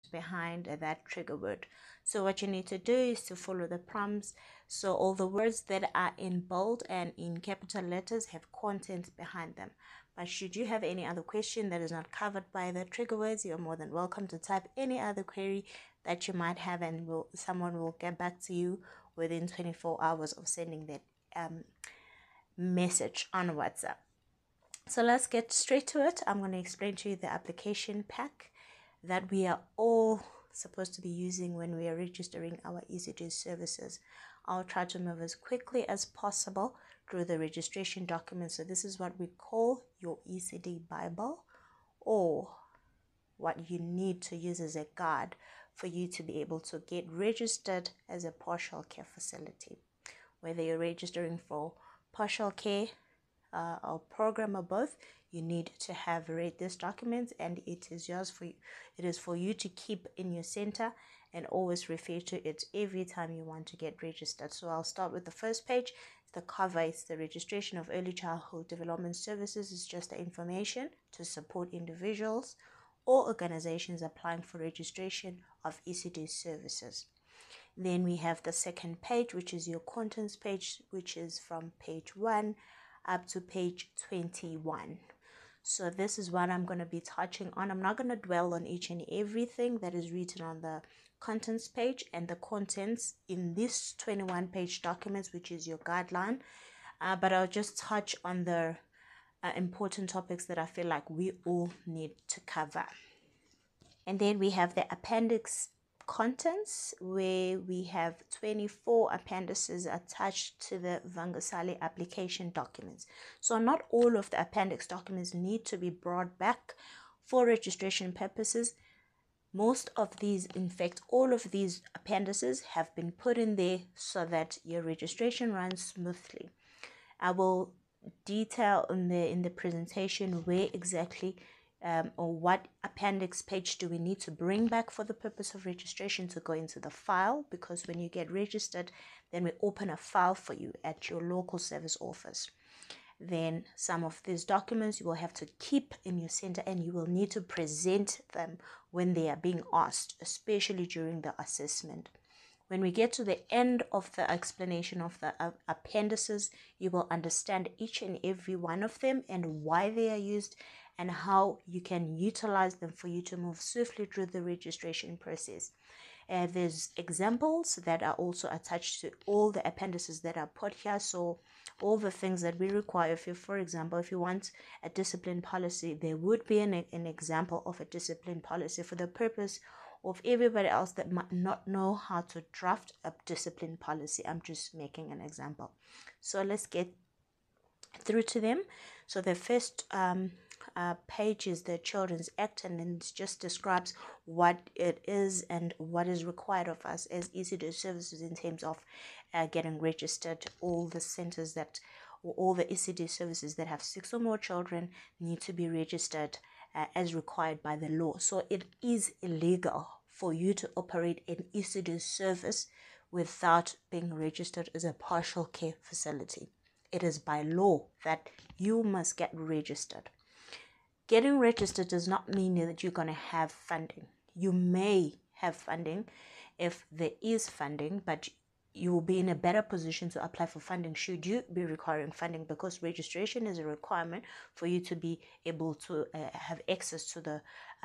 behind that trigger word. So what you need to do is to follow the prompts. So all the words that are in bold and in capital letters have content behind them. But should you have any other question that is not covered by the trigger words, you're more than welcome to type any other query that you might have, and someone will get back to you within 24 hours of sending that message on WhatsApp. So let's get straight to it. I'm going to explain to you the application pack that we are all supposed to be using when we are registering our ECD services. I'll try to move as quickly as possible through the registration documents. So this is what we call your ECD Bible, or what you need to use as a guide for you to be able to get registered as a partial care facility. Whether you're registering for partial care or program or both, you need to have read this document, and it is yours for you. It is for you to keep in your center and always refer to it every time you want to get registered. So I'll start with the first page. The cover is the registration of early childhood development services. It's just the information to support individuals or organizations applying for registration of ECD services. Then we have the second page, which is your contents page, which is from page 1 up to page 21. So this is what I'm going to be touching on. I'm not going to dwell on each and everything that is written on the contents page and the contents in this 21 page documents, which is your guideline, but I'll just touch on the important topics that I feel like we all need to cover. And then we have the appendix contents, where we have 24 appendices attached to the Vangasali application documents. So not all of the appendix documents need to be brought back for registration purposes. Most of these, in fact, all of these appendices have been put in there so that your registration runs smoothly. I will detail in the presentation where exactly or what appendix page do we need to bring back for the purpose of registration to go into the file, because when you get registered, then we open a file for you at your local service office. Then some of these documents you will have to keep in your center, and you will need to present them when they are being asked, especially during the assessment. When we get to the end of the explanation of the appendices, you will understand each and every one of them and why they are used, and how you can utilize them for you to move swiftly through the registration process. There's examples that are also attached to all the appendices that are put here. So all the things that we require, if you, for example, if you want a discipline policy, there would be an example of a discipline policy for the purpose of everybody else that might not know how to draft a discipline policy. I'm just making an example. So let's get through to them. So the first page is the Children's Act, and then it just describes what it is and what is required of us as ECD services in terms of getting registered. All the centers that, or all the ECD services that have 6 or more children need to be registered as required by the law. So it is illegal for you to operate an ECD service without being registered as a partial care facility. It is by law that you must get registered. Getting registered does not mean that you're going to have funding. You may have funding if there is funding, but you will be in a better position to apply for funding should you be requiring funding, because registration is a requirement for you to be able to have access to the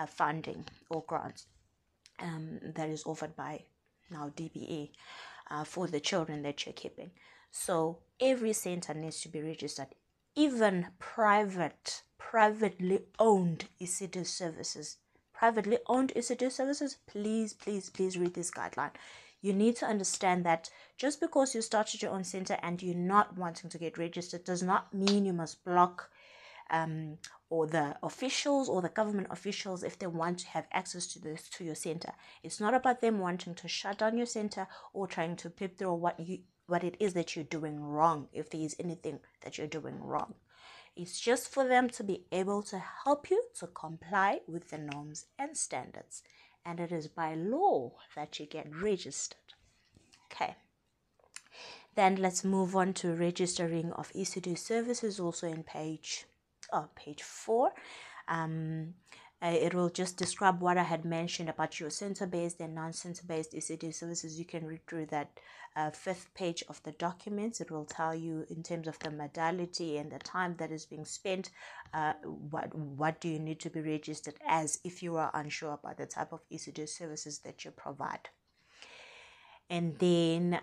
funding or grants that is offered by now DBA for the children that you're keeping. So every center needs to be registered. Even privately owned ECD services. Privately owned ECD services, please read this guideline. You need to understand that just because you started your own center and you're not wanting to get registered does not mean you must block or the officials or the government officials if they want to have access to this to your center. It's not about them wanting to shut down your center or trying to peep through what it is that you're doing wrong, if there is anything that you're doing wrong. It's just for them to be able to help you to comply with the norms and standards. And it is by law that you get registered. Okay. Then let's move on to registering of ECD services, also in page 4. It will just describe what I had mentioned about your center-based and non-center-based ECD services. You can read through that fifth page of the documents. It will tell you in terms of the modality and the time that is being spent, what do you need to be registered as if you are unsure about the type of ECD services that you provide. And then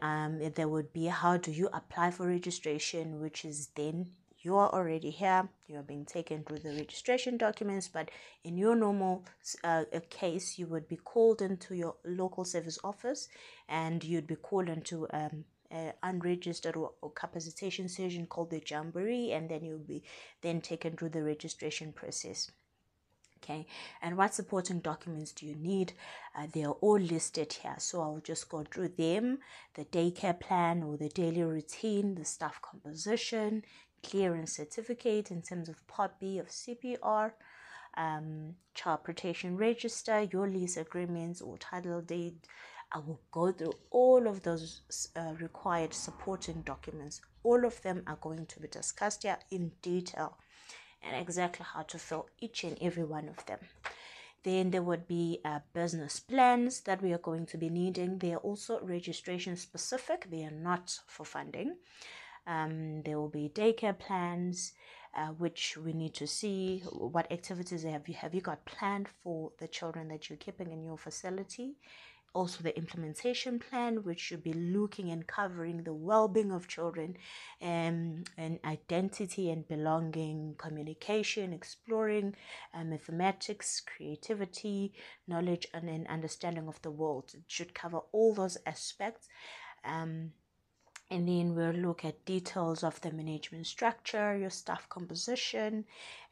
there would be how do you apply for registration, which is then you are already here, you are being taken through the registration documents, but in your normal case, you would be called into your local service office, and you'd be called into unregistered or capacitation session called the jamboree, and then you'll be then taken through the registration process. Okay, and what supporting documents do you need? They are all listed here, so I'll just go through them: the daycare plan or the daily routine, the staff composition, clearance certificate in terms of Part B of CPR, child protection register, your lease agreements or title deed. I will go through all of those required supporting documents. All of them are going to be discussed here in detail, and exactly how to fill each and every one of them. Then there would be business plans that we are going to be needing. They are also registration specific. They are not for funding. There will be daycare plans, which we need to see what activities have you got planned for the children that you're keeping in your facility. Also the implementation plan, which should be looking and covering the well-being of children, and identity and belonging, communication, exploring, mathematics, creativity, knowledge, and an understanding of the world. It should cover all those aspects. And then we'll look at details of the management structure, your staff composition,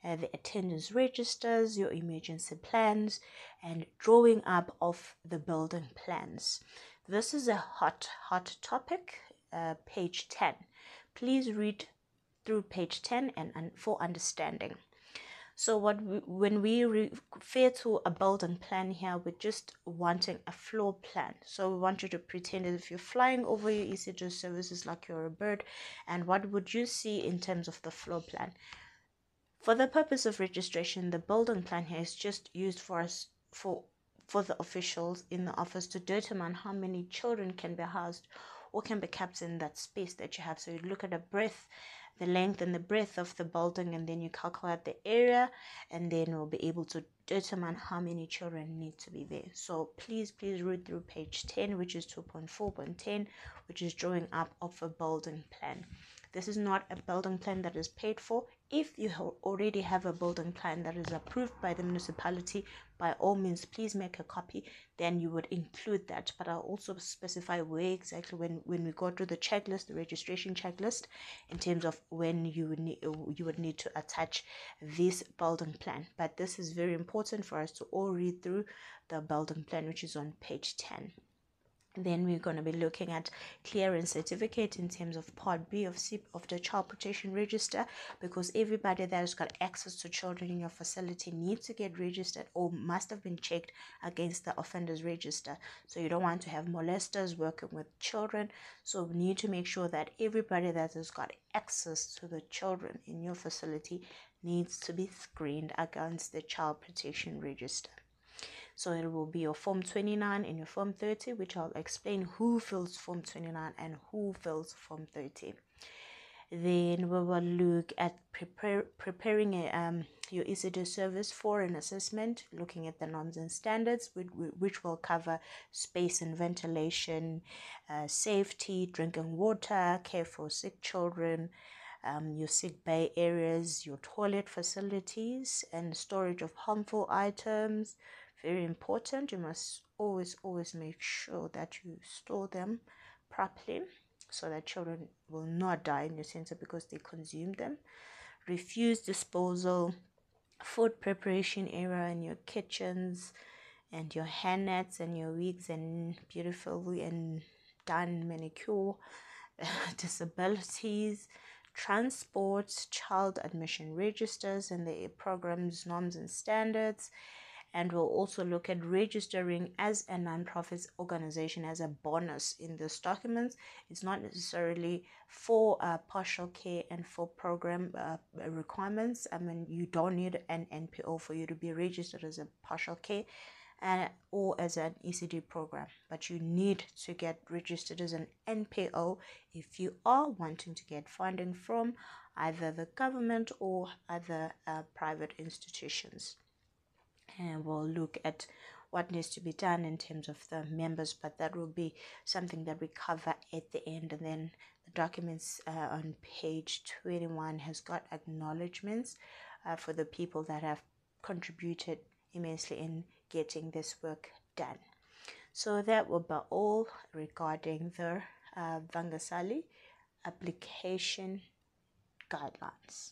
the attendance registers, your emergency plans, and drawing up of the building plans. This is a hot topic, page 10. Please read through page 10 and for understanding. So when we refer to a building plan here, we're just wanting a floor plan. So we want you to pretend as if you're flying over your ECD services like you're a bird, and what would you see in terms of the floor plan? For the purpose of registration, the building plan here is just used for us for the officials in the office to determine how many children can be housed or can be kept in that space that you have. So you look at the length and the breadth of the building, and then you calculate the area, and then we'll be able to determine how many children need to be there. So please read through page 10, which is 2.4.10, which is drawing up of a building plan. This is not a building plan that is paid for. If you already have a building plan that is approved by the municipality, by all means, please make a copy. Then you would include that. But I'll also specify where exactly when we go through the checklist, the registration checklist, in terms of when you would need to attach this building plan. But this is very important for us to all read through the building plan, which is on page 10. Then we're going to be looking at clearance certificate in terms of Part B of the Child Protection Register, because everybody that has got access to children in your facility needs to get registered or must have been checked against the offenders register. So you don't want to have molesters working with children. So we need to make sure that everybody that has got access to the children in your facility needs to be screened against the Child Protection Register. So it will be your Form 29 and your Form 30, which I'll explain who fills Form 29 and who fills Form 30. Then we will look at preparing your ECD service for an assessment, looking at the norms and standards, which will cover space and ventilation, safety, drinking water, care for sick children, your sick bay areas, your toilet facilities, and storage of harmful items. Very important. You must always make sure that you store them properly so that children will not die in your center because they consume them. Refuse disposal, food preparation area in your kitchens, and your hair nets and your wigs and beautifully and done manicure, disabilities, transport, child admission registers and the programs, norms and standards, And we'll also look at registering as a non-profit organization as a bonus in this document. It's not necessarily for partial care and for program requirements. I mean, you don't need an NPO for you to be registered as a partial care or as an ECD program, but you need to get registered as an NPO if you are wanting to get funding from either the government or other private institutions. And we'll look at what needs to be done in terms of the members, but that will be something that we cover at the end. And then the documents on page 21 has got acknowledgements for the people that have contributed immensely in getting this work done. So that will be all regarding the Vangasali application guidelines.